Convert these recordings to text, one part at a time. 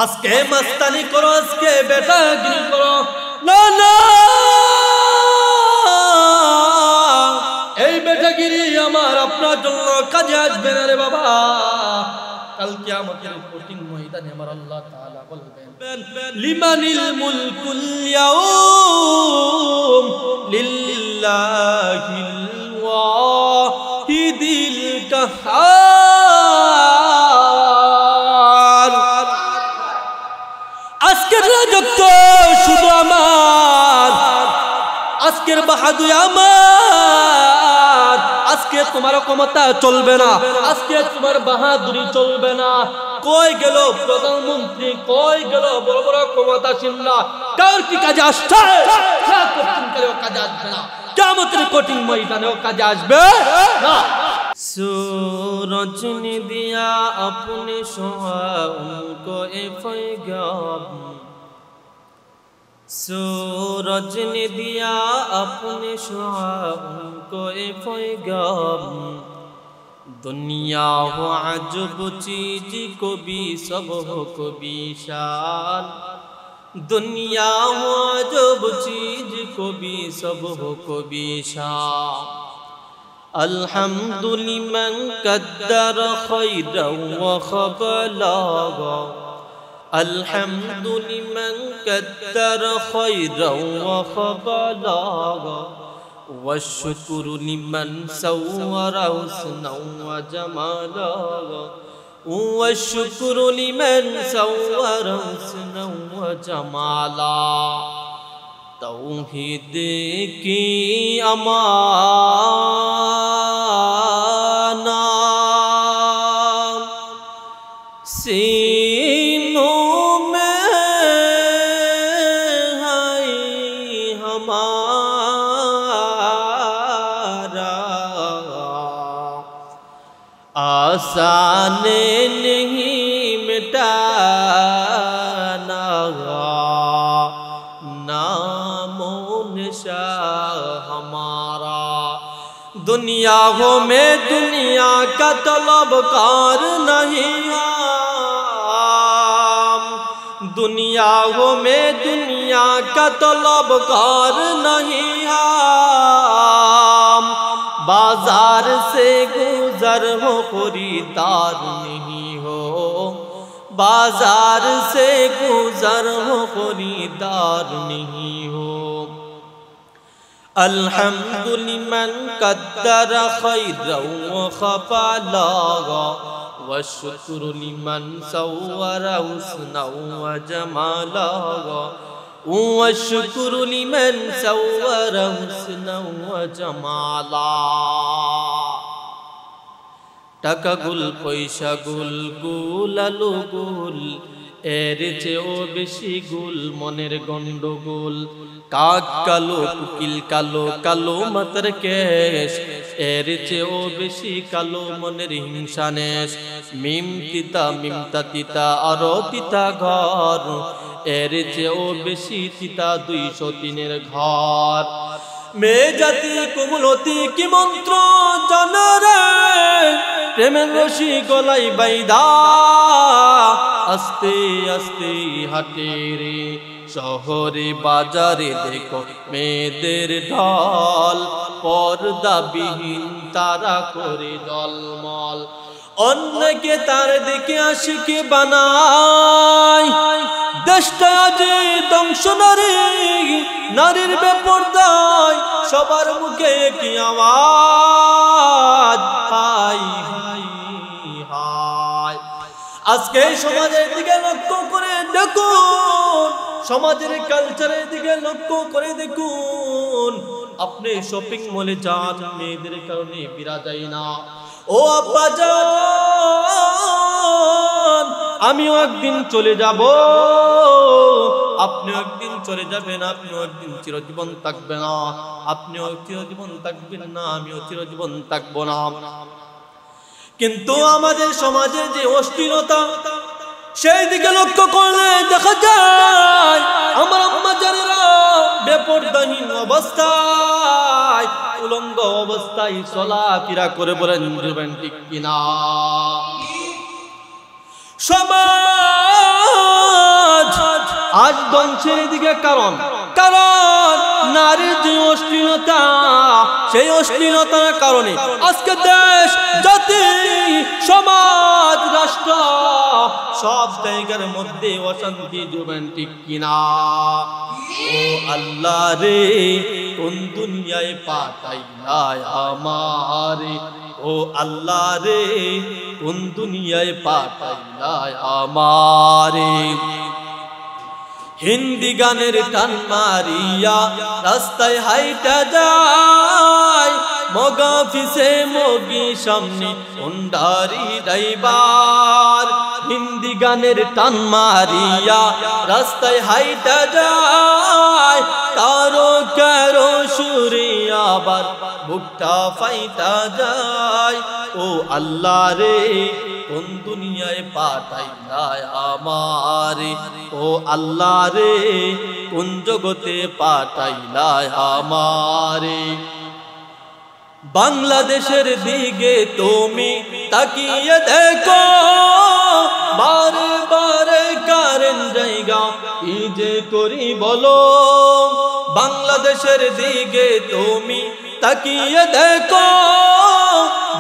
আজকে মস্তানি করো, আজকে বেটাগিরি করো, না না, এই বেটাগিরি আমার আপনার জন্য কাজে আসবে না রে বাবা। কাল কিয়ামতের কঠিন ময়দানে আমার আল্লাহ তাআলা বলবেন, লিমানিল মুলকুল ইয়াউম লিল্লাহিল ওয়াহিদিল কাহ্হার। আজকের রাজত্ব শুধু আমার, আজকের বাহাদুরি আমার, আজকে তোমার ক্ষমতা চলবে না, আজকে তোমার বাহাদুরি চলবে না। কই গেল প্রধানমন্ত্রী, কই গেল বড় বড় ক্ষমতাসীনরা? কার কি কাজে আসছে? কাজে আসবে না, কিয়ামতের কঠিন ময়দানেও কাজে আসবে না। सूरज ने दिया अपने शुआ उनको ए पैगाम, सूरज ने दिया अपने शुआ उनको ए पैगाम। दुनिया हो अजब चीज को भी सब हो को भी शान, दुनिया हो अजब चीज को भी सब हो को भी शान। अल्हम्दुलिल्लाह कद्दर खैरन व खबलागा, अल्हम्दुलिल्लाह कद्दर खैरन व खबलागा, वश्कुरु लिमन सव्वरा हुस्नन व जमालागा, वश्कुरु लिमन सव्वरा हुस्नन व जमाला। तौहीद की अमाना सीनों में है हमारा, आसान नहीं मिटाना हमारा। दुनिया हो में दुनिया का तलबकार नहीं हम, दुनिया हो में दुनिया का तलबकार नहीं हम। बाजार से गुजर हो खरीदार नहीं हो, बाजार से गुजर हो खरीदार नहीं हो। अल्हम्दुलिल्लाह कद्दर खैरन व खबलागा, वश्कुरु लिमन सव्वरा हुस्नन व जमालागा, वश्कुरु लिमन सव्वरा हुस्नन व जमाला। টাকা গুল পয়সা গুল গুল আলু গুল, এর চেয়েও বেশি গুল মনের গন্ডগোল। কাক কালো কুকিল কালো, কালো মাতার কেশ, এর চেয়েও বেশি কালো মনের হিংসা নেশ। মিম তিতা মিমতা তিতা আরো তিতা ঘর, এর চেয়েও বেশি তিতা 203-এর ঘর। মেয়ে জাতি কোমলতি কি মন্ত্র জানে রে, প্রেমের রশি গলাই বাইদা আস্তে আস্তে হাঁটে রে। শহরে বাজারে দেখো মেয়েদের ঢল, পর্দাবিহীন তারা করে জলমল। অন্যকে তার দিকে আশিকি বানায়, দেশটা আজ ধ্বংস নারী, নারীর বেপরদায় সবার মুখে কি আওয়াজ, হাই হাই হাই। আজকে সমাজের দিকে লক্ষ্য করে দেখুন, সমাজের কালচারের দিকে লক্ষ্য করে দেখুন। আপনি শপিং মলে যান, মেয়েদের কারণে বিরা যায় না। ও আব্বা জান, আমিও একদিন চলে যাব, আপনিও একদিন চলে যাবেন, আপনিও একদিন চিরজীবন থাকবেন না, আপনিও চিরজীবন থাকবেন না, আমিও চিরজীবন থাকবো না। কিন্তু আমাদের সমাজে যে অশ্লীলতা, সেই দিকে লক্ষ্য করলে দেখা যায় আমার আম্মা জানেরা বেপরদাহীন অবস্থায়, উলঙ্গ অবস্থায় চলাফেরা করে, বলেন ঠিক কিনা? সমাজ সমাজ আজ ধ্বংসের দিকে কারণ নারীর যে অশ্লীলতা, সেই অশ্লীলতার কারণে আজকে দেশ, জাতি, সমাজ, রাষ্ট্র সব জায়গার মধ্যে অশান্তি জুবেন, ঠিক কিনা? ও আল্লাহ রে, কোন দুনিয়ায় পাঠাইলা আমারে, ও আল্লাহ রে, কোন দুনিয়ায় পাঠাইলা আমারে। হিন্দি গানের টান মারিয়া রাস্তায় হাইটা যায়, মগা ফিসে মগি সামনে উন্ডারি ড্রাইভার। হিন্দি গানের টান মারিয়া রাস্তায় হাইটা যায়, কারো কারো সুরে আবার বুকটা ফাইটা যায়। ও আল্লাহ রে, কোন দুনিয়ায় পাঠাইলা আমারে, ও আল্লাহ রে, কোন জগতে পাঠাইলা আমারে। বাংলাদেশের দিকে তুমি তাকিয়ে দেখো, বারে বারে কারেন জায়গা কি যে করি বলো। বাংলাদেশের দিকে তুমি তাকিয়ে দেখো,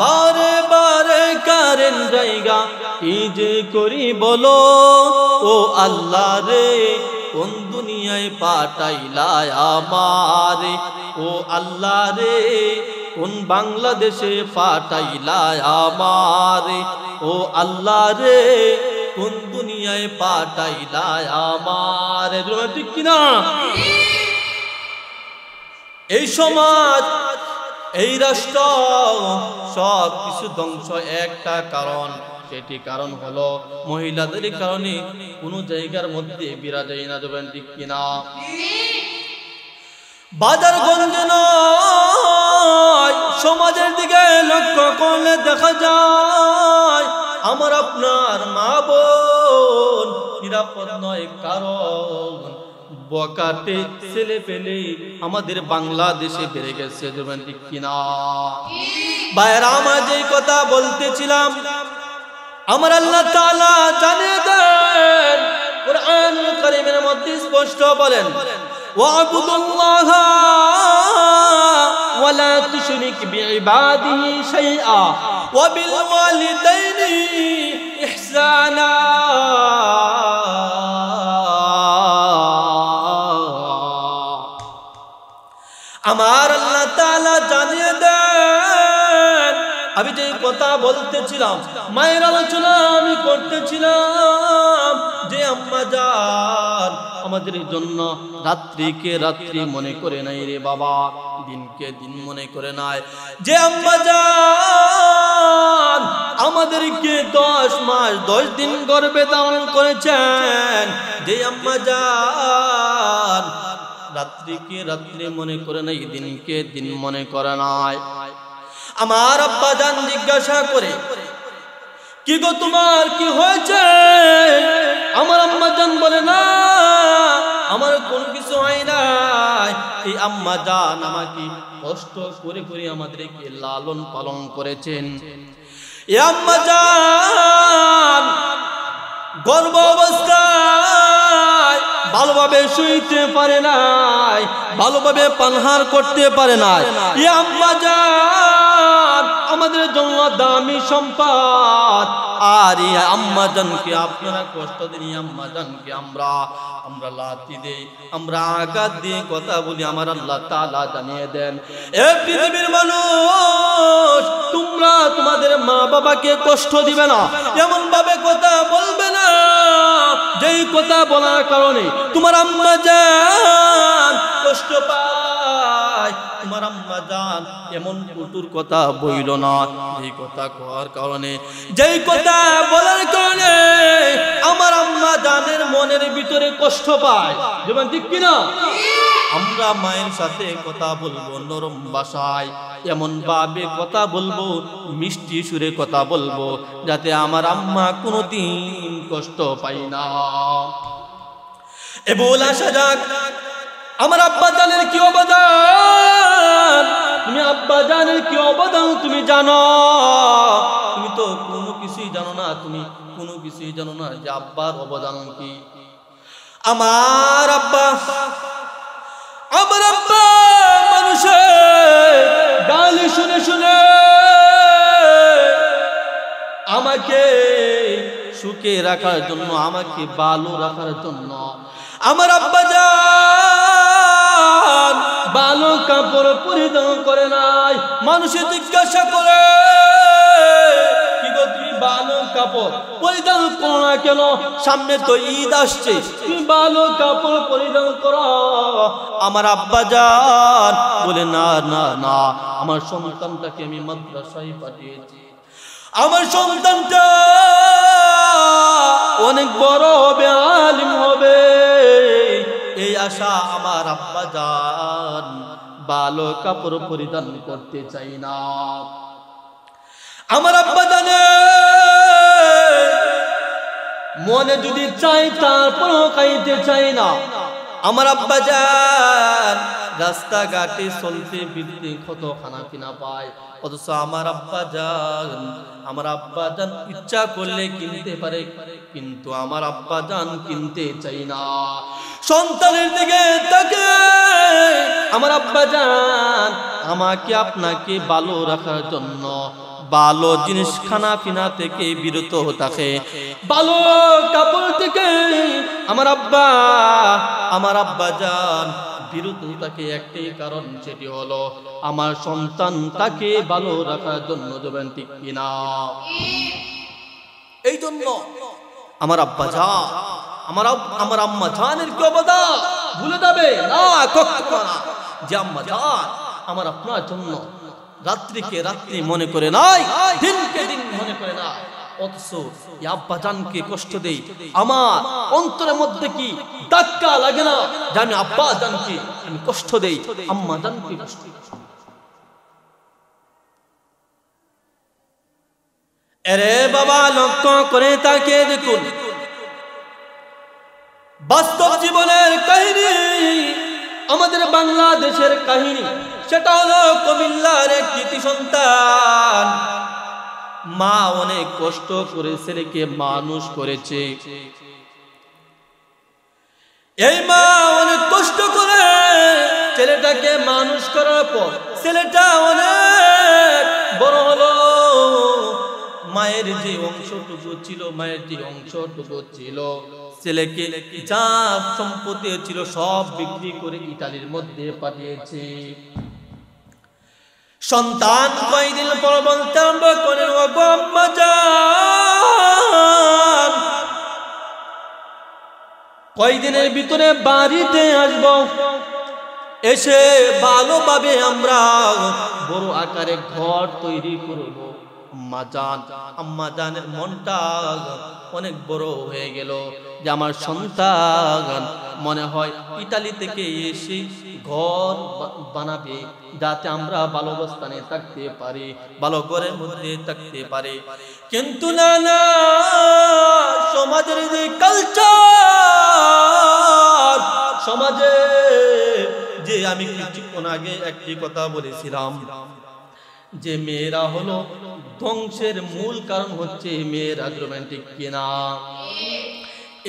বারে বারে কারেন জায়গা কি যে করি বলো। ও আল্লাহ রে, কোন দুনিয়ায় পাঠাইলা আমারে, ও আল্লাহ রে, কোন বাংলাদেশে পাঠাইলা আমারে, ও আল্লাহ রে, কোন দুনিয়ায় পাঠাইলা আমারে। ঠিক কিনা? এই সমাজ, এই রাষ্ট্র সব কিছু ধ্বংস একটা কারণ, সেটি কারণ হলো মহিলাদের কারণে কোনো জায়গার মধ্যে বিরাজয় না দেবেন, ঠিক কিনা? বাজার গঞ্জে নয়, সমাজের দিকে লক্ষ্য করলে দেখা যায় আমার আপনার মা বোন নিরাপদ নয়, কারণ বকাটে ছেলে পেলে আমাদের বাংলাদেশে বেড়ে গেছে, ঠিক কিনা? ভাইরা, আমার যে কথা বলতেছিলাম, আমার আল্লাহ তাআলা জানিয়ে দেন, কুরআনুল কারীমের মধ্যে স্পষ্ট বলেন, ওয়া'বুদুল্লাহা ওয়া লা তুশরিক বিইবাদিহি শাইআ ওয়া বিল ওয়ালিদাইনি ইহসানা। আমার আল্লাহ তাআলা জানিয়ে দেন, আমি যে কথা বলতেছিলাম, মায়ের আলোচনা আমি করতেছিলাম, যে আম্মা জান আমাদের জন্য রাত্রিকে রাত্রি মনে করে নাই রে বাবা, দিনকে দিন মনে করে নাই। যে আম্মা জান আমাদেরকে 10 মাস 10 দিন গর্ভে ধারণ করেছেন, যে আম্মা জান রাত্রিকে রাত্রি মনে করে নাই, দিনকে দিন মনে করে নাই। আমার আব্বা জান জিজ্ঞাসা করে, কি গো তোমার কি হয়েছে? আমার আম্মা জান বলে, না আমার কোনো কিছু হয় নাই। এই আম্মা জান আমাকে কষ্ট করে করে আমাদেরকে লালন পালন করেছেন। এই আম্মা জান গর্ভ অবস্থায় ভালোভাবে শুইতে পারে নাই, ভালোভাবে পানহার করতে পারে নাই। এই আম্মা জান আমাদের জন্য দামি সম্পদ, আর এই আম্মা জানকে আপনারা কষ্ট দিন, আম্মা জানকে আমরা লাথি দেই, আমরা আঘাত দিয়ে কথা বলি, আমার আল্লাহ তাআলা জানিয়ে দেন, এ পৃথিবীর মানুষ, তোমরা তোমাদের মা বাবাকে কষ্ট দিবে না, এমন ভাবে কথা বলবে না যেই কথা বলার কারণে তোমার আম্মা জান কষ্ট পায়। তোমার আম্মা জান এমন কটুর কথা বইল না, যেই কথা করার কারণে, যেই কথা বলার কারণে আমার আম্মা জানের মনের ভিতরে কষ্ট পায়, যেমন ঠিক কিনা? আমরা মায়ের সাথে কথা বলবো নরম ভাষায়, এমন ভাবে কথা বলবো, মিষ্টি সুরে কথা বলবো, যাতে আমার আম্মা কোনোদিন কষ্ট পাই না। এ বলা সাজাক আমার আব্বা জানের কি অবদান, তুমি আব্বা জানের কি অবদান তুমি জানো? তুমি তো কোনো কিছুই জানো না, তুমি কোনো কিছুই জানো না যে আব্বার অবদান কি। আমার আব্বা মানুষের গালি শুনে শুনে আমাকে সুখে রাখার জন্য, আমাকে ভালো রাখার জন্য আমার আব্বা জান ভালো কাপড় পরিধান করে নাই। মানুষে জিজ্ঞাসা করে, কি গো তুমি ভালো কাপড় পরিধান করো না কেন? সামনে তো ঈদ আসছে, তুমি ভালো কাপড় পরিধান করো। আমার আব্বা জান বলে, না না না, আমার সন্তানটাকে আমি মাদ্রাসায় পাঠিয়েছি, আমার সন্তানটা অনেক বড় হবে, আলিম হবে, এই আশা আমার আব্বা জান ভালো কাপড় পরিধান করতে চাই না। আমার আব্বা জানে মনে যদি চাই তারপরও খাইতে চাই না। আমার আব্বা জান রাস্তাঘাটে চলতে ফিরতে কত খানা পিনা পায়, অথচ আমার আব্বা জান ইচ্ছা করলে কিনতে পারে, কিন্তু আমার আব্বা জান কিনতে চাই না। সন্তানের দিকে তাকে আমার আব্বা জান আমাকে আপনাকে ভালো রাখার জন্য ভালো জিনিস খানা পিনা থেকে বিরত থাকে, ভালো কাপড় থেকে আমার আব্বা জান বিরত থাকে। একটাই কারণ, সেটি হলো আমার সন্তান তাকে ভালো রাখার জন্য দেবেন, ঠিক কিনা? এই জন্য আমার আব্বা জান আমার আম্মা জানের কি অবদান ভুলে যাবে না, কখনো না, যে আম্মা জান আমার আপনার জন্য রাত্রিকে রাত্রি মনে করে নাই, দিনকে দিন মনে করে না, অথচ আব্বা জানকে কষ্ট দেই। আমার অন্তরের মধ্যে কি ধাক্কা লাগে না যে আমি আব্বা জানকে আমি কষ্ট দেই, আম্মা জানকে কষ্ট দেই? আরে বাবা, লক্ষ্য করে তাকিয়ে দেখুন বাস্তব জীবনের কাহিনী, আমাদের বাংলাদেশের কাহিনী। সেটা হলো কুমিল্লার এক কৃতি সন্তান, মা অনেক কষ্ট করে ছেলেকে মানুষ করেছে। এই মা অনেক কষ্ট করে ছেলেটাকে মানুষ করার পর ছেলেটা অনেক বড় হলো। মায়ের যে অংশটুকু ছিল ছেলেকে যা সম্পত্তি ছিল সব বিক্রি করে ইতালির মধ্যে পাঠিয়েছে। সন্তান কয়দিন পর বলতে আরম্ভ করেন, ও গো আম্মা জান, কয়দিনের ভিতরে বাড়িতে আসব, এসে ভালোভাবে আমরা বড় আকারে ঘর তৈরি করব। আম্মা জানের মনটা অনেক বড় হয়ে গেল যে আমার সন্তান মনে হয় ইতালি থেকে এসে ঘর বানাবে, যাতে আমরা ভালো অবস্থানে থাকতে পারি, ভালো ঘরের মধ্যে থাকতে পারি। কিন্তু না না, সমাজের যে কালচার, সমাজে যে আমি কিছুক্ষণ আগে একটি কথা বলেছিলাম যে মেয়েরা হলো ধ্বংসের মূল কারণ, হচ্ছে মেয়েরা রোমান্টিক কিনা।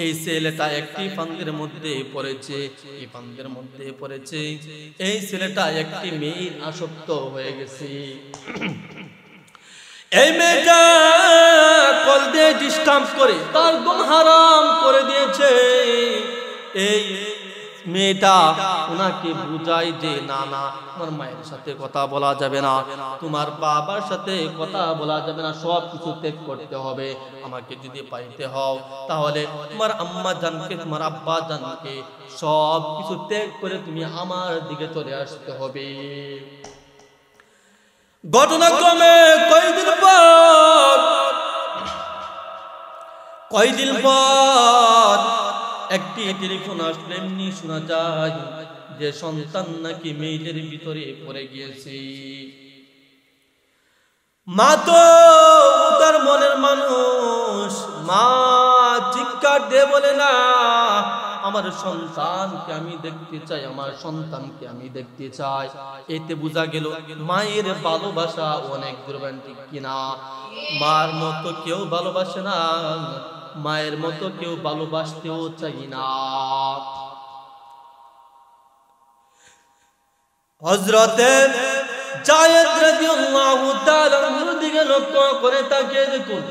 এই ছেলেটা একটি ফান্দের মধ্যে পড়েছে, এই ছেলেটা একটি মেয়ের আসক্ত হয়ে গেছে। এই মেয়েটা কল দিয়ে ডিস্টার্ব করে তার ঘুম হারাম করে দিয়েছে। এই মেয়েটা ওনাকে বুঝায় যে না না, তোমার মায়ের সাথে কথা বলা যাবে না, তোমার বাবার সাথে কথা বলা যাবে না, সব কিছু ত্যাগ করতে হবে। আমাকে যদি পাইতে হও তাহলে তোমার আম্মা জানকে, তোমার আব্বা জানকে সব কিছু ত্যাগ করে তুমি আমার দিকে চলে আসতে হবে। ঘটনাক্রমে কয়দিন পর একটি টেলিফোন আসলে এমনি শোনা যায় যে সন্তান নাকি মেয়েদের ভিতরে পড়ে গিয়েছে। মা তো তার মনের মানুষ, মা চিৎকার দিয়ে বলে, না, আমার সন্তানকে আমি দেখতে চাই, আমার সন্তানকে আমি দেখতে চাই। এতে বোঝা গেল মায়ের ভালোবাসা অনেক রোমান্টিক কিনা। মার মতো কেউ ভালোবাসে না, মায়ের মতো কেউ ভালোবাসতেও চাই না। হযরতে যায়েদ রাদিয়াল্লাহু তাআলা আনহুর দিকে লক্ষ্য করে তাকিয়ে দেখুন,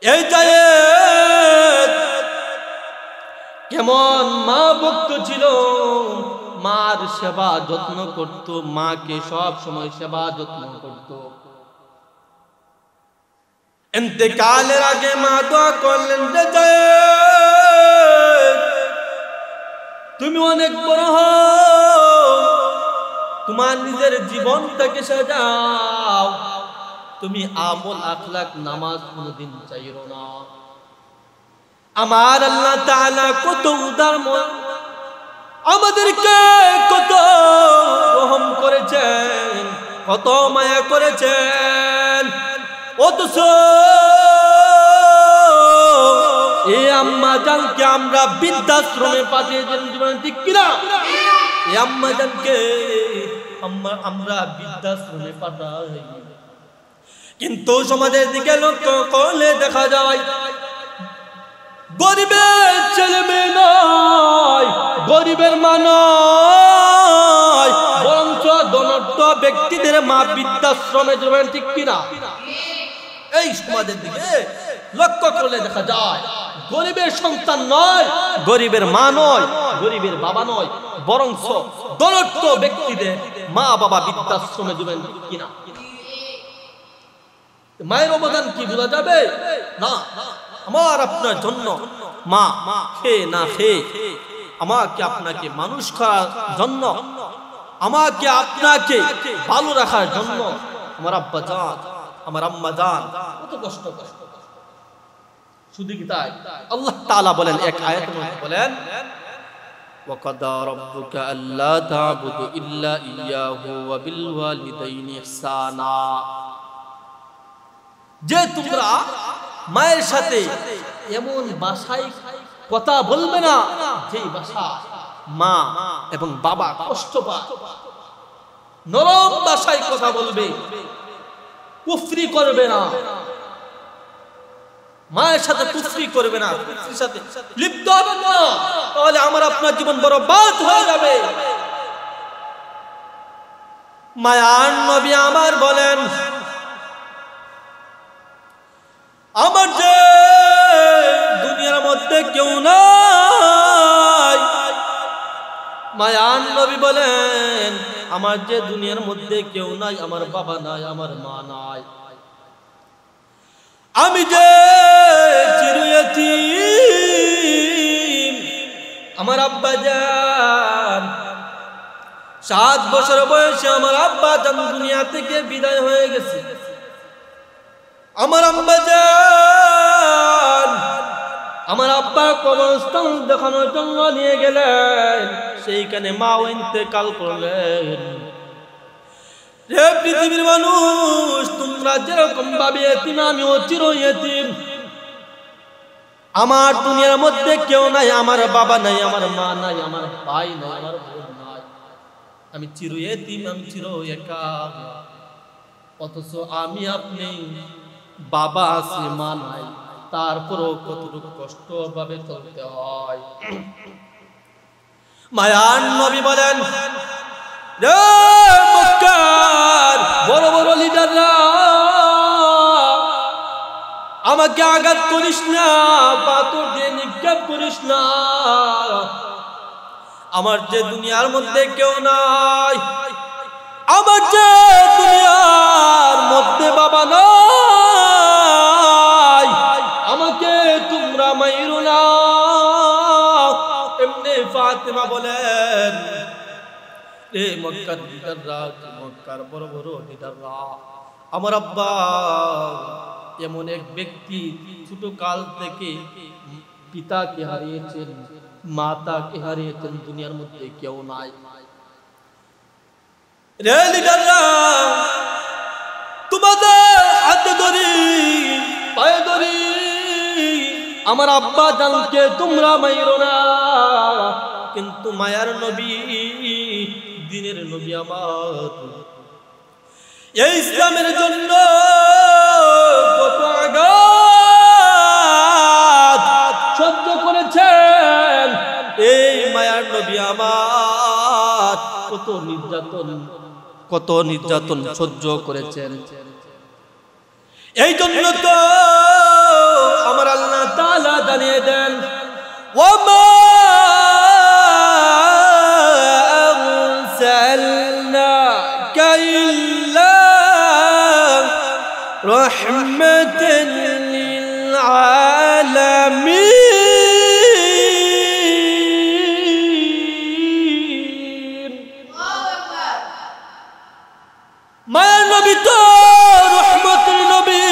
এই যায়েদ কেমন মা ভক্ত ছিল, মার সেবা যত্ন করত, মাকে সব সময় সেবা যত্ন করত। ইন্তেকালের আগে মা দোয়া করলেন যে যায়েদ তুমি অনেক বড় হও, তোমার নিজের জীবনটাকে সাজাও, তুমি আমল আখলাক নামাজ কোনদিন চাইরো না। আমার আল্লাহ তাআলা কত উদার মন, আমাদেরকে কত রহম করেছেন, কত মায়া করেছেন, অথচ এই আম্মা জানকে আমরা বৃদ্ধাশ্রমে পাঠিয়েছেন, ঠিক কিনা? এই আম্মা জানকে আমরা বৃদ্ধাশ্রমে পাঠাই, কিন্তু সমাজের দিকে লক্ষ্য করলে দেখা যায় গরিবের ছেলে মেয়ে নয়, গরিবের মা নয়, বরঞ্চ ধনাঢ্য ব্যক্তিদের মা বৃদ্ধাশ্রমে যাবেন, ঠিক কিনা? এই সমাজের দিকে লক্ষ্য করলে দেখা যায় গরিবের সন্তান নয়, গরিবের মা নয়, গরিবের বাবা নয়, বরঞ্চ ধনাঢ্য ব্যক্তিদের মা বাবা বৃদ্ধাশ্রমে যাবেন, ঠিক কিনা? মায়ের অবদান কি ভুলা যাবে? না, আমার আপনার জন্য মা খেয়ে না খেয়ে আমাকে আপনাকে মানুষ করার জন্য, আমাকে আপনাকে ভালো রাখার জন্য আমার আব্বা জান আমার আম্মা জান কত কষ্ট করে। শুধু কি তাই? আল্লাহ তাআলা বলেন এক আয়াতের মধ্যে বলেন ওয়াকাদা রাব্বুকা আল্লা তা'বুদু ইল্লা ইয়্যাহু ওয়া বিল ওয়ালিদাইনি ইহসানা, যে তোমরা মায়ের সাথে এমন ভাষায় কথা বলবে না যেই ভাষা মা এবং বাবা কষ্ট পায়, নরম ভাষায় কথা বলবে, কুফরি করবে না, মায়ের সাথে কুফরি করবে না, কুফরির সাথে লিপ্ত হবে না, তাহলে আমার আপনার জীবন বরবাদ হয়ে যাবে। মায়ার নবী আমার বলেন, আমার যে দুনিয়ার মধ্যে কেউ নাই, মায়ার নবী বলেন আমার যে দুনিয়ার মধ্যে কেউ নাই, আমার বাবা নাই, আমার মা নাই, আমি যে চিরয়তীম, আমার আব্বা জান 7 বছর বয়সে আমার আব্বা জান দুনিয়া থেকে বিদায় হয়ে গেছে, আমার আম্মা জান আমার আব্বা কবরস্থান দেখানোর জন্য নিয়ে গেলেন, সেইখানে মাও ইন্তেকাল করলেন। রে পৃথিবীর মানুষ, তোমরা যেরকম ভাবে এতিম, আমিও চির এতিম। আমার দুনিয়ার মধ্যে কেউ নাই, আমার বাবা নাই, আমার মা নাই, আমার ভাই নাই, আমার বোন নাই, আমি চির এতিম, আমি চির একা। অথচ আমি আপনি বাবা আছে মা নাই, তারপরও কতটুকু কষ্ট ভাবে চলতে হয়। মায়ার নবী বলেন, রে মক্কার বড় বড় লিডাররা, আমাকে আঘাত করিস না, পাথর দিয়ে নিক্ষেপ করিস না, আমার যে দুনিয়ার মধ্যে কেউ নাই, আমার যে দুনিয়ার মধ্যে বাবা নাই, আমাকে তোমরা মাইরো না। এমনি ফাতেমা বলেন, এ মক্কার লিডাররা, মক্কার বড় বড় লিডাররা, আমার আব্বা এমন এক ব্যক্তি ছোট কাল থেকে পিতাকে হারিয়েছেন, মাতাকে হারিয়েছেন, দুনিয়ার মধ্যে কেউ নাই। রে লিডাররা, তোমাদের হাতে ধরি, পায়ে ধরি, আমার আব্বা জানকে তোমরা মাইরো না। কিন্তু মায়ার নবী, দিনের নবী আমার, এই ইসলামের জন্য কত আঘাত নবী আমার কত নির্যাতন সহ্য করেছেন। এই জন্য তো আমার আল্লাহ তাআলা জানিয়ে দেন, ওয়ামা আরসালনাকা ইল্লা রাহমাতান লিল আলামিন। মায়ার নবী তো রহমতের নবী,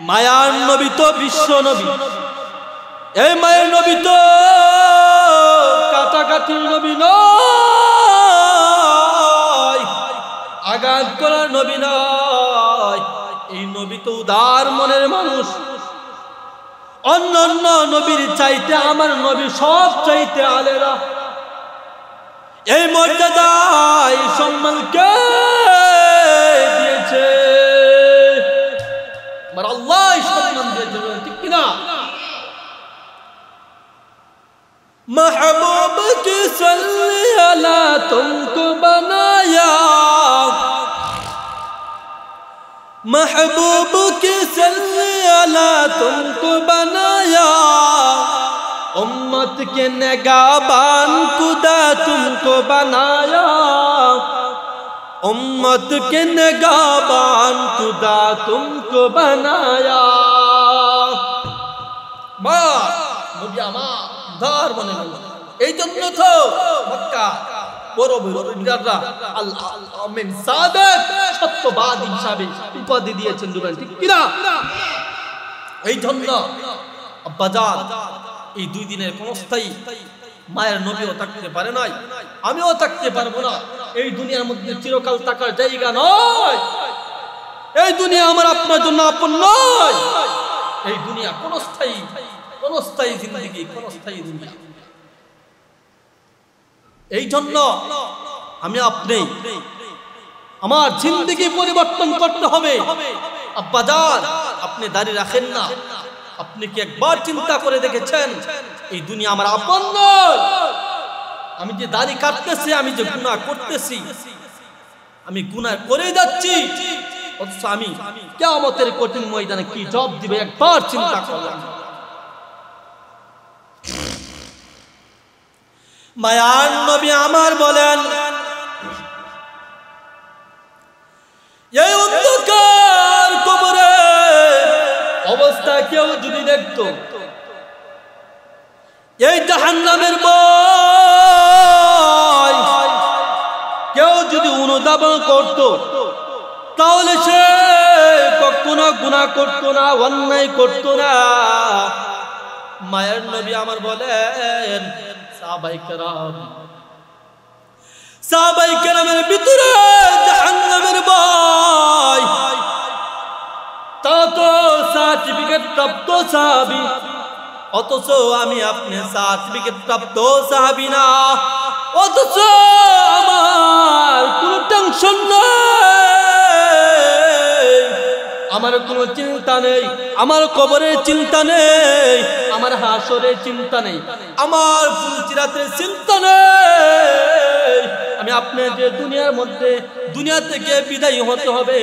মায়ার নবী তো বিশ্ব নবী। এই মায়ের নবী তো কাটাকাটির নবী নয়, আঘাত করার নবী নয়। এই নবী তো উদার মনের মানুষ। অন্যান্য নবীর চাইতে আমার নবী সব চাইতে আলেরা। এই মর্যাদা এই সম্মান কে দিয়েছে? আমার আল্লাহ সম্মান দিয়েছে, ঠিক কিনা? महबूब की सल्ली अला तुमको बनाया, महबूब की सल्ली अला तुमको बनाया, उम्मत के निगाहबान खुदा तुमको बनाया, उम्मत के निगाहबान खुदा तुमको बनाया। নবী আমার উদার মনে মানুষ। এই জন্য তো মক্কা বড় বড় লিডাররা আল্লাহ আমিন সাদেক সত্যবাদী হিসাবে উপাধি দিয়েছেন, ঠিক কিনা? এই জন্য আব্বাজান এই 2 দিনের ক্ষণস্থায়ী মায়ের নবীও থাকতে পারে নাই, আমিও থাকতে পারবো না। এই দুনিয়ার মধ্যে চিরকাল থাকার জায়গা নয়। এই দুনিয়া আমার আপনার জন্য আপন নয়। এই দুনিয়া ক্ষণস্থায়ী জিন্দগি, ক্ষণস্থায়ী দুনিয়া। এই জন্য আমি আপনি আমার জিন্দগি পরিবর্তন করতে হবে। আব্বাজান আপনি দাঁড়িয়ে রাখেন না, আপনি কি একবার চিন্তা করে দেখেছেন এই দুনিয়া আমার আপন নয়? আমি যে দাড়ি কাটতেছি, আমি যে গুনাহ করতেছি, আমি গুনাহ করে যাচ্ছি, অথচ আমি কিয়ামতের কঠিন ময়দানে কি জবাব দিবে একবার চিন্তা করলাম। মায়ার নবী আমার বলেন, এই অন্ধকার কবরে অবস্থা কেউ যদি দেখতো, এই জাহান্নামের ভয় কেউ যদি অনুধাবন করত, তাহলে সে কখনো গুনাহ করত না, অন্যায় করত না। মায়ের নবী আমার বলেন, সাহাবায়ে কেরামের ভিতরে জাহান্নামের ভয়, তা তো সার্টিফিকেট প্রাপ্ত সাহাবী, অথচ আমি আপনি সার্টিফিকেট প্রাপ্ত সাহাবী না, অথচ আমার কোনো টেনশন নেই, আমার কোনো চিন্তা নেই, আমার কবরের চিন্তা নেই, আমার হাসরের চিন্তা নেই, আমার ফুলসিরাতের চিন্তা নেই। আমি আপনি যে দুনিয়ার মধ্যে দুনিয়া থেকে বিদায় হতে হবে,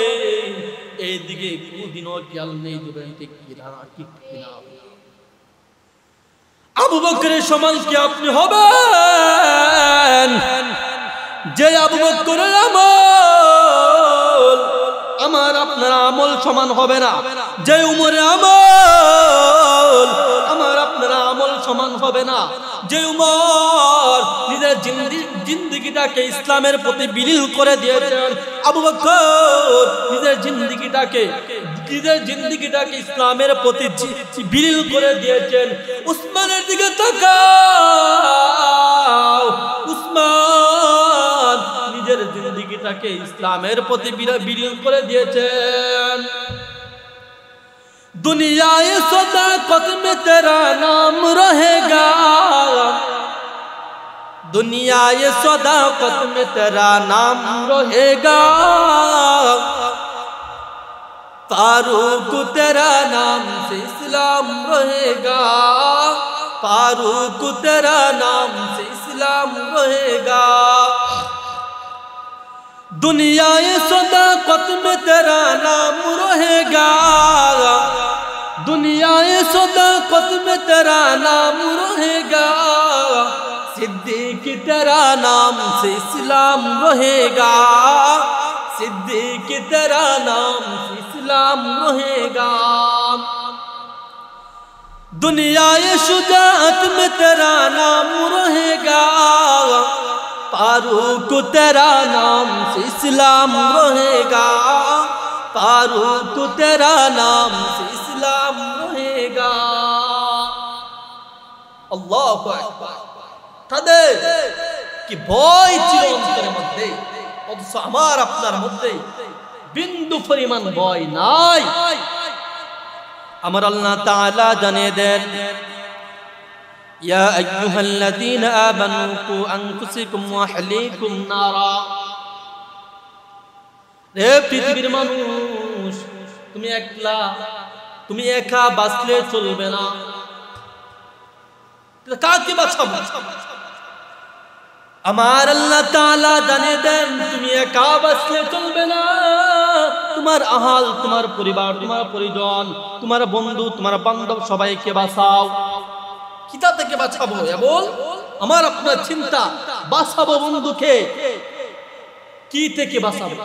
এই দিকে কোনদিনও খেয়াল নেই। দেবেন ঠিক কিনা? ঠিক কিনা? আবু বকরের সমান কি আপনি হবেন? যে আবু বকরের আমল আমার আপনার আমল সমান হবে না। যে উমরের আমল আমার আপনার আমল সমান হবে না। যে উমর নিজের জিন্দেগিটাকে ইসলামের প্রতি বিলীন করে দিয়েছেন, আবু বকর নিজের জিন্দেগিটাকে ইসলামের প্রতি বিলীন করে দিয়েছেন। উসমানের দিকে তাকাও, উসমান নিজের জিন্দেগিটাকে ইসলামের প্রতি বিলীন করে দিয়েছেন। दुनियाए सदाकत में तेरा नाम रहेगा, दुनियाए सदाकत में तेरा नाम रहेगा, फारूक तेरा नाम से इस्लाम रहेगा, फारूक तेरा नाम से इस्लाम रहेगा। दुनियाए सदाकत में तेरा नाम रहेगा, दुनियाए सदाकत में तेरा नाम रहेगा। सिद्दीक तेरा नाम से इस्लाम रहेगा, सिद्दीक तेरा नाम से इस्लाम रहेगा। दुनियाए शुजाअत में तेरा नाम रहेगा, फारूक तेरा नाम से इस्लाम रहेगा, फारूक तेरा नाम से इस्लाम रहेगा। আল্লাহু আকবার। তাদের কি ভয় ছিল অন্তরের মধ্যে, অথচ আমার আপনার মধ্যে বিন্দু পরিমাণ ভয় নাই। আমার আল্লাহ তাআলা জানিয়ে দেন, ইয়া আইয়ুহাল্লাযীনা আমানু কু আনফুসাকুম ওয়া আহলিকুম নারা। রে পৃথিবীর মানুষ, তুমি একলা, তুমি একা বাঁচলে চলবে না। কাকে বাঁচাবো? আমার আল্লাহ তাআলা জানিয়ে দেন, তুমি একা বাঁচলে চলবে না। তোমার আহাল, তোমার পরিবার, তোমার পরিজন, তোমার বন্ধু, তোমার বান্ধব সবাইকে বাঁচাও। কিতা থেকে বাঁচাবো? বল, আমার আপনার চিন্তা, বাঁচাবো বন্ধুকে, কি থেকে বাঁচাবো?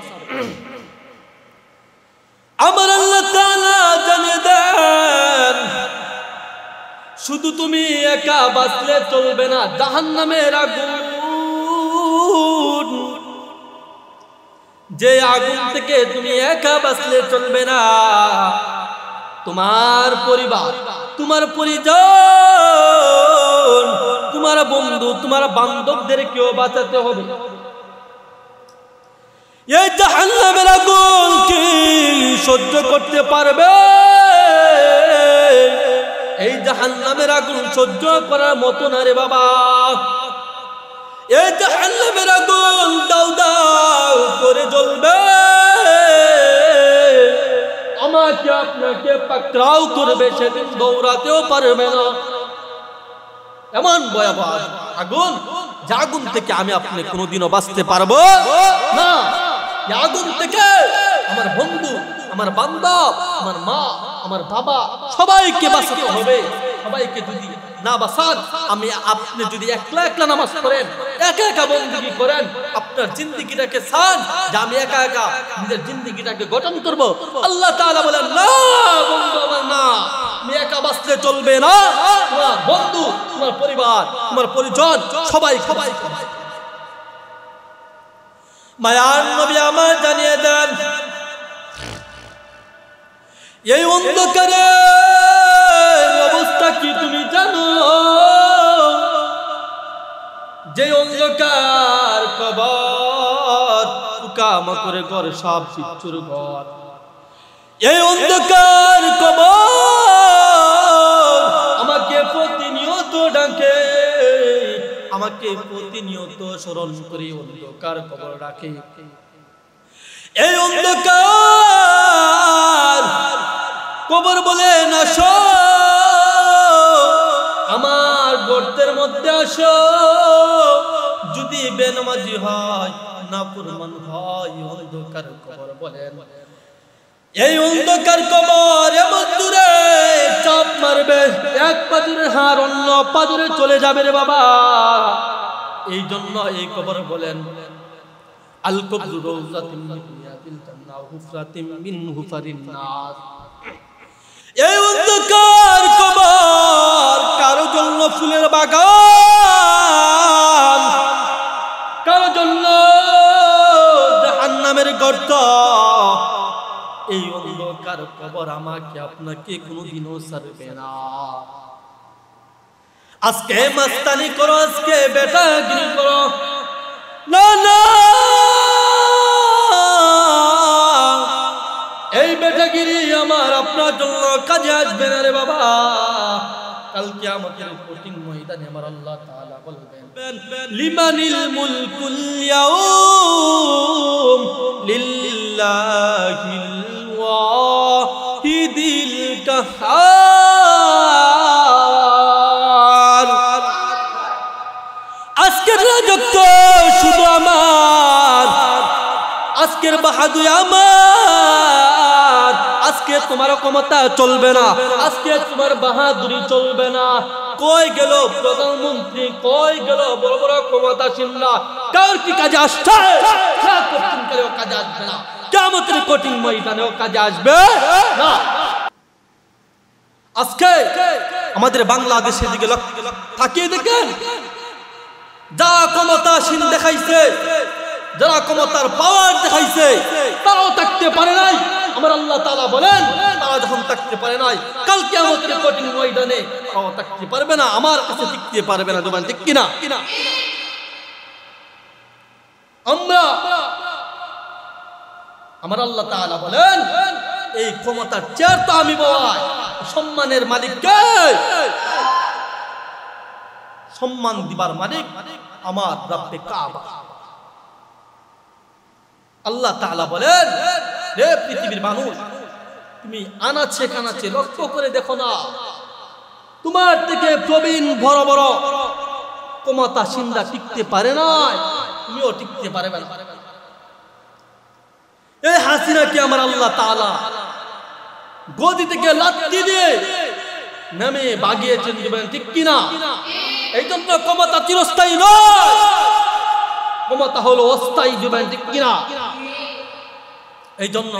আমার আল্লাহ তাআলা জানিয়ে দেন, শুধু তুমি একা বাঁচলে চলবে না, জাহান্নামের আগুন, যে আগুন থেকে তুমি একা বাঁচলে চলবে না। তোমার পরিবার, তোমার পরিজন, তোমার বন্ধু, তোমার বান্ধবদেরকেও বাঁচাতে হবে। এই জাহান্নামের আগুন কি সহ্য করতে পারবে? এই জাহান্নামের আগুন সহ্য করার মতো না রে বাবা। এই জাহান্নামের আগুন দাউ দাউ করে জ্বলবে, আমাকে আপনাকে পাকড়াও করবে, সেদিন দৌড়াতেও পারবে না। এমন ভয়াবহ আগুন, যে আগুন থেকে আমি আপনি কোনোদিনও বাঁচতে পারবো না। এই আগুন থেকে আমার বন্ধু, আমার বান্ধব, আমার মা, আমার বাবা, সবাইকে বাঁচাতে হবে। সবাইকে যদি না বাঁচান, আমি আপনি যদি একলা একলা নামাজ পড়েন, একা একা বন্দেগী করেন, আপনার জিন্দেগিটাকে চান যে আমি একা একা নিজের জিন্দেগিটাকে গঠন করব, আল্লাহ তাআলা বলেন না বন্ধু আমার, না, তুমি একা বাঁচলে চলবে না। তোমার বন্ধু, তোমার পরিবার, তোমার পরিজন সবাই সবাই মায়ার নবী আমার জানিয়ে দেন, এই অন্ধকারের অবস্থা কি তুমি জানো? যে অন্ধকার কবর, পোকামাকড়ের ঘর, সব বিচ্ছুর ঘর। এই অন্ধকার কবর আমাকে প্রতিনিয়ত ডাকে, আমাকে প্রতিনিয়ত স্মরণ করে অন্ধকার কবর রাখে। এই অন্ধকার কবর বলে না, আমার গর্তের মধ্যে আসো। যদি বেনামাজি হয়, নাফরমান হয়, অন্ধকার কবর বলেন। এই অন্ধকার কবর এমন দূরে চাপ মারবে, এক পাজরের হাড় অন্য পাজরে চলে যাবে রে বাবা। এই জন্য এই কবর বলেন আল কবরু রাউযাতুম মিন রিয়াদিল জান্নাহ হুফরাতুম মিন হুফারিন নাস। এই অন্ধকার কবর কারো জন্য ফুলের বাগান, কারো জন্য জাহান্নামের গর্ত। এই অন্ধকার কবর আমাকে আপনাকে কোনোদিনও ছাড়বে না। আজকে মাস্তানি করো, আজকে বেটাগিরি করো, না না, এই বেটাগিরি আমার আপনার জন্য কাজে আসবে না রে বাবা। কাল কিয়ামতের কঠিন ময়দানে আমার আল্লাহ তাআলা বলবেন, লিমানিল মুলকুল ইয়াউম লিল্লাহিল ওয়াহিদিল কাহ্হার। রাজত্ব শুধু আমার, আজকের বাহাদুরি আমার, আজকে তোমার ক্ষমতা চলবে না, আজকে তোমার বাহাদুরি চলবে না। কই গেল প্রধানমন্ত্রী, কই গেল বড় বড় ক্ষমতাসীনরা? কার কি কাজে আসছে? কঠিন কালেও কাজে আসবে না, কিয়ামতের কঠিন ময়দানেও কাজে আসবে না। আজকে আমাদের বাংলাদেশের দিকে তাকিয়ে দেখেন, যা ক্ষমতাসীন দেখাইছে, যারা ক্ষমতার পাওয়ার দেখাইছে, তারাও থাকতে পারে নাই। আমার আল্লাহ তাআলা বলেন, তারা যখন থাকতে পারে নাই, কাল কিয়ামতের কঠিন ময়দানে তারাও থাকতে পারবে না, আমার কাছে টিকতে পারবে না। জবান ঠিক কিনা? আমরা, আমার আল্লাহ তাআলা বলেন, এই ক্ষমতার চেয়ার তো আমি বলাই, সম্মানের মালিক কে? সম্মান দিবার মালিক আমার রব্বে কাবা। আল্লাহ তাআলা বলেন, হে পৃথিবীর মানুষ, তুমি আনাচে কানাচে লক্ষ্য করে দেখো না, তোমার থেকে প্রবীণ বড় বড় ক্ষমতাসীনরা টিকতে পারে না, তুমিও টিকতে পারবে না। এই হাসিনাকে আমার আল্লাহ তাআলা গদি থেকে লাথি দিয়ে নামে বাগিয়েছেন। ঠিক কিনা? এই জন্য ক্ষমতা চিরস্থায়ী নয়, ক্ষমতা হলো অস্থায়ী। ঠিক কিনা? এই জন্য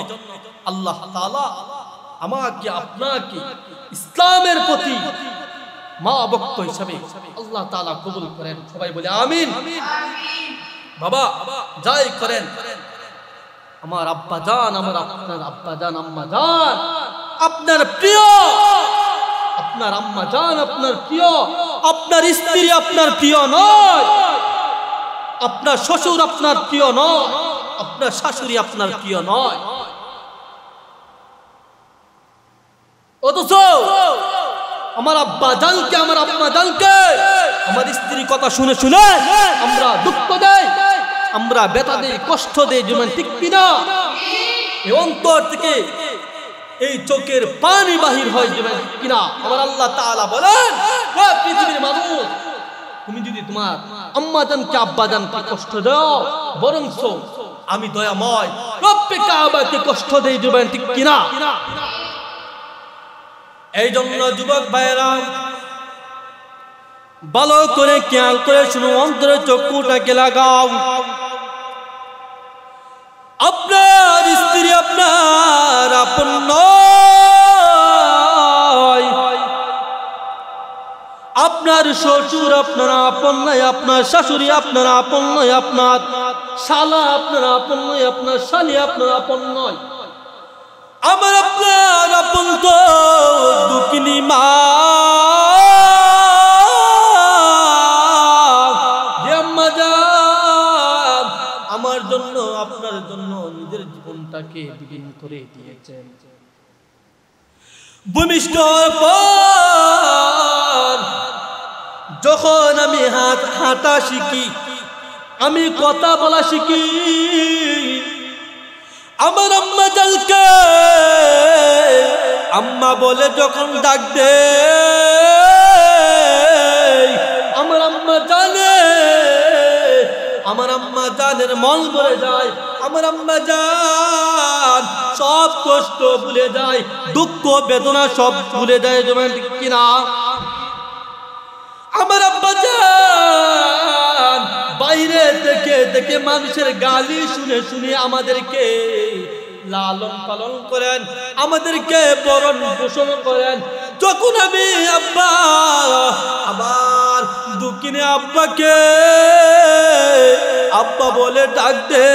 আল্লাহ তাআলা আমাকে আপনাকে ইসলামের প্রতি মা ভক্ত হিসাবে আল্লাহ তাআলা কবুল করেন। সবাই বলে আমিন। বাবা যাই করেন, আমার আব্বা জান, আমার আপনার আব্বা জান, আম্মা জান আপনার প্রিয়, আপনার আম্মা জান আপনার প্রিয়, আপনার স্ত্রী আপনার প্রিয় নয়, আপনার শ্বশুর আপনার প্রিয় নয়, আপনার শাশুড়ি আপনার প্রিয় নয়। অথচ আমার আব্বা জানকে, আমার আম্মা জানকে, আমার স্ত্রীর কথা শুনে শুনে আমরা দুঃখ দেই, আমরা ব্যথা দেই, কষ্ট দেই। যেমন ঠিক কিনা? এই অন্তর থেকে এই চোখের পানি বাহির হয়। যেমন ঠিক কিনা? আমার আল্লাহ তাআলা বলেন, হে পৃথিবীর মানুষ, তুমি যদি তোমার আম্মা জানকে, আব্বা জানকে কষ্ট দাও, বরঞ্চ আমি দয়াময় রব্বে কাবাকে কষ্ট দেই। যেমন ঠিক কিনা? এই জন্য যুবক ভাইরা ভালো করে খেয়াল করে শুনো, অন্তরে চক্ষুটাকে লাগাও। আপনার স্ত্রী আপনার আপন নয়, আপনার শ্বশুর আপনার আপন নয়, আপনার শাশুড়ি আপনার আপন নয়, আপনার শালা আপনার আপন নয়, আপনার শালি আপনার আপন নয়। আমার আপনার আপন তো দুঃখিনী মা, যে আম্মা জান আমার জন্য, আপনার জন্য নিজের জীবনটাকে বিলীন করে দিয়েছেন। ভূমিষ্ঠ হওয়ার পর যখন আমি হাঁটা শিখি, আমি কথা বলা শিখি, আমার আম্মা জানকে আম্মা বলে যখন ডাক দে, আমার আম্মা জানে, আমার আম্মা জানের মন ভরে যায়, আমার আম্মা জান সব কষ্ট ভুলে যায়, দুঃখ বেদনা সব ভুলে যায়। যেমন ঠিক কিনা? আমার আব্বা জান বাইরে থেকে থেকে মানুষের গালি শুনে শুনে আমাদেরকে লালন পালন করেন, আমাদেরকে বরণ পোষণ করেন। যখন আমি আব্বা আবার দুঃখিনী আব্বাকে আব্বা বলে ডাক দে,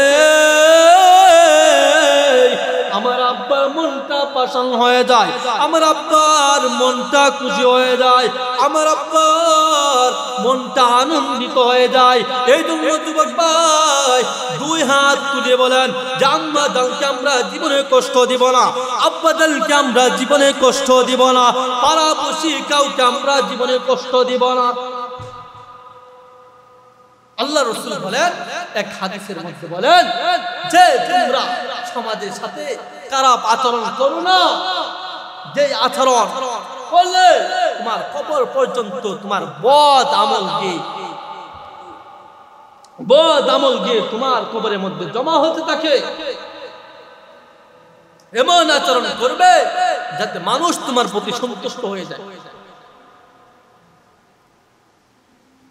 আমার আব্বার মনটা পাষাণ হয়ে যায়, আমার আব্বার মনটা খুশি হয়ে যায়, আমার আব্বার মনটা আনন্দিত হয়ে যায়। এই জন্য যুবক ভাই দুই হাত তুলে বলেন যে আম্মা জানকে আমরা জীবনে কষ্ট দিব না, আব্বা জানকে আমরা জীবনে কষ্ট দিব না, পাড়াপড়শি কাউকে আমরা জীবনে কষ্ট দিব না। আল্লাহ রাসূল বলেন, এক হাদিসের মধ্যে বলেন যে তোমরা সমাজের সাথে খারাপ আচরণ করো না, যে আচরণ করলে তোমার কবর পর্যন্ত তোমার বদ আমলকে বদ আমল গিয়ে তোমার কবরের মধ্যে জমা হতে থাকে। এমন আচরণ করবে যাতে মানুষ তোমার প্রতি সন্তুষ্ট হয়ে যায়।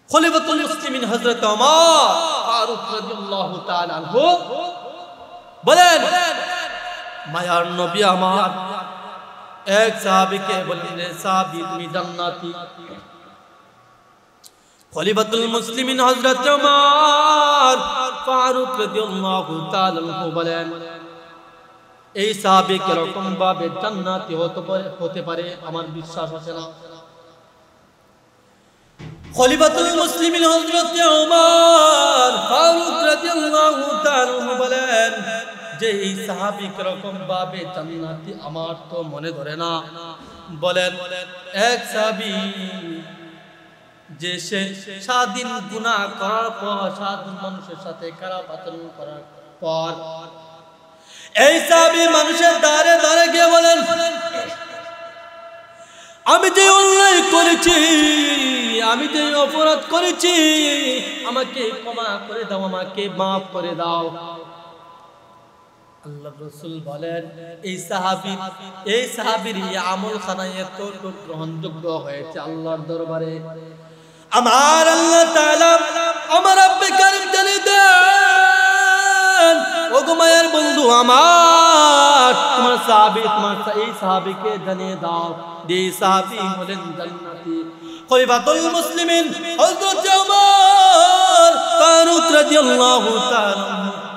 খলিফাতুল মুসলিমিন হযরত ওমর ফারুক রাদিয়াল্লাহু তাআলা আনহু বলেন, মায়ার নবী আমার এক সাহাবীকে বললেন, সাহাবী তুমি জান্নাতি। খলিফাতুল মুসলিমিন হযরত ওমর ফারুক রাদিয়াল্লাহু তাআলা আনহু বলেন, এই সাহাবী কিরকম ভাবে জান্নাতি হতে পারে আমার বিশ্বাস আছে না। খলিফাতুল মুসলিমিন হযরত ওমর ফারুক রাদিয়াল্লাহু তাআলা আনহু বলেন যে এই সাহাবী কিরকম ভাবে জান্নাতি আমার তো মনে ধরে না। বলেন, এক সাহাবী যে সে সারাদিন গুনাহ করার পর, সারাদিন মানুষের সাথে খারাপ আচরণ করার পর, এই সাহাবী মানুষের দ্বারে দ্বারে গিয়ে বলেন, আমি যে অন্যায় করেছি, আমি যে অপরাধ করেছি, আমাকে ক্ষমা করে দাও, আমাকে মাফ করে দাও। আল্লাহর রাসূল বলেন, এই সাহাবীর এই আমল খানায় এতটুকু গ্রহণযোগ্য হয়েছে আল্লাহর দরবারে। আমার আল্লাহ তাআলা আমার রব্বে কারীম জানিয়ে দেন, ও গো মায়ের বন্ধু আমার, তোমার এই সাহাবীকে জানিয়ে দাও যে এই সাহাবী হলেন জান্নাতি। খলিফাতুল মুসলিমিন হযরত ওমর ফারুক রাদিয়াল্লাহু তাআলা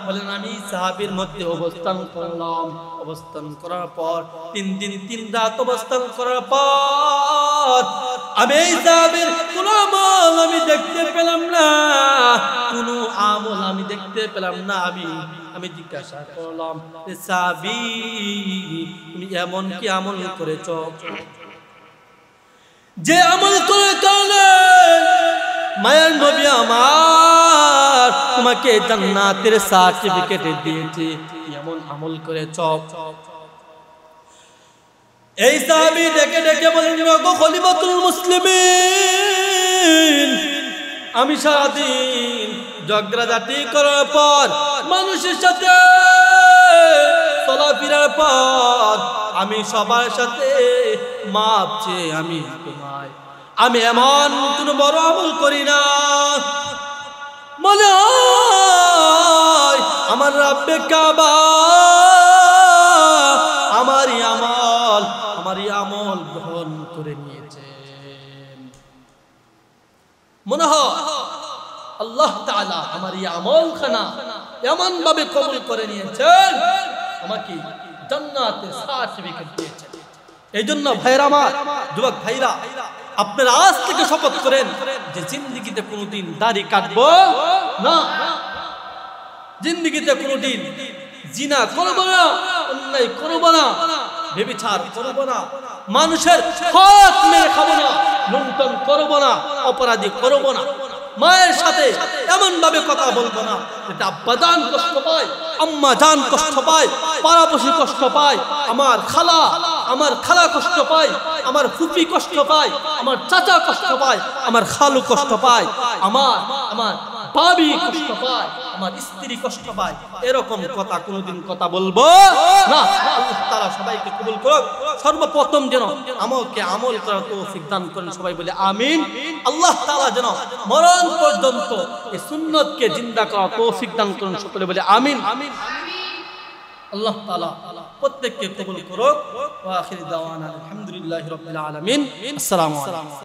বলেন, আমি সাহাবীর মধ্যে অবস্থান করলাম। অবস্থান করার পর 3 দিন 3 রাত অবস্থান করার পর আমি এই সাহাবীর কোন আমল আমি দেখতে পেলাম না, কোন আমল আমি দেখতে পেলাম না। আমি জিজ্ঞাসা করলাম, সাহাবী তুমি এমন কি আমল করেছো যে আমল করে কারণে মায়ের নবী আমার তোমাকে জান্নাতের সার্টিফিকেট দিয়েছে, এমন আমল করেছো? এই সাহাবী ডেকে ডেকে বলেন, গো খলিফাতুল মুসলিমিন, আমি সারাদিন ঝগড়াঝাটি করার পর, মানুষের সাথে চলাফেরার পর, আমি সবার সাথে মাপ চেয়ে আমি এমন কোন বড় আমল করি না। মনে হয় আমার রব্বে কাবা আমারই আমল গ্রহণ করে নিয়েছেন। মনে হয় আল্লাহ তাআলা আমার এই আমল খানা এমন ভাবে কবুল করে নিয়েছেন, আমাকে জান্নাতের সার্টিফিকেট দিয়েছেন। এই জন্য ভাইরা আমার, যুবক ভাইরা, আপনারা আজ থেকে শপথ করেন যে জিন্দেগিতে কোনোদিন দাড়ি কাটবো না, জিন্দেগিতে কোনোদিন জিনা করব না, অন্যায় করব না, ব্যভিচার করব না, মানুষের হক মেরে খাবো না, লুণ্ঠন করব না, অপরাধী করব না, মায়ের সাথে এমন ভাবে কথা বলবো না যাতে আব্বা জান কষ্ট পায়, আম্মা জান কষ্ট পায়, পাড়াপড়শি কষ্ট পায়, আমার খালা কষ্ট পায়, আমার ফুফি কষ্ট পায়, আমার চাচা কষ্ট পায়, আমার খালু কষ্ট পায়, আমার ভাবি কষ্ট পায়, আমার স্ত্রী কষ্ট পায়, এরকম কথা কোনোদিন কথা বলবো না। আল্লাহ তাআলা সবাইকে কবুল করুক। সর্বপ্রথম যেন আমলকে আমল করার তৌফিক দান করেন, সবাই বলে আমিন। আল্লাহ তাআলা যেন মরণ পর্যন্ত এই সুন্নতকে জিন্দা করার তৌফিক দান করেন, সকলে বলে আমিন। আল্লাহ তাআলা প্রত্যেককে কবুল করুক। ওয়া আখির দাওয়ানা আলহামদুলিল্লাহি রাব্বিল আলামিন। আসসালামু আলাইকুম।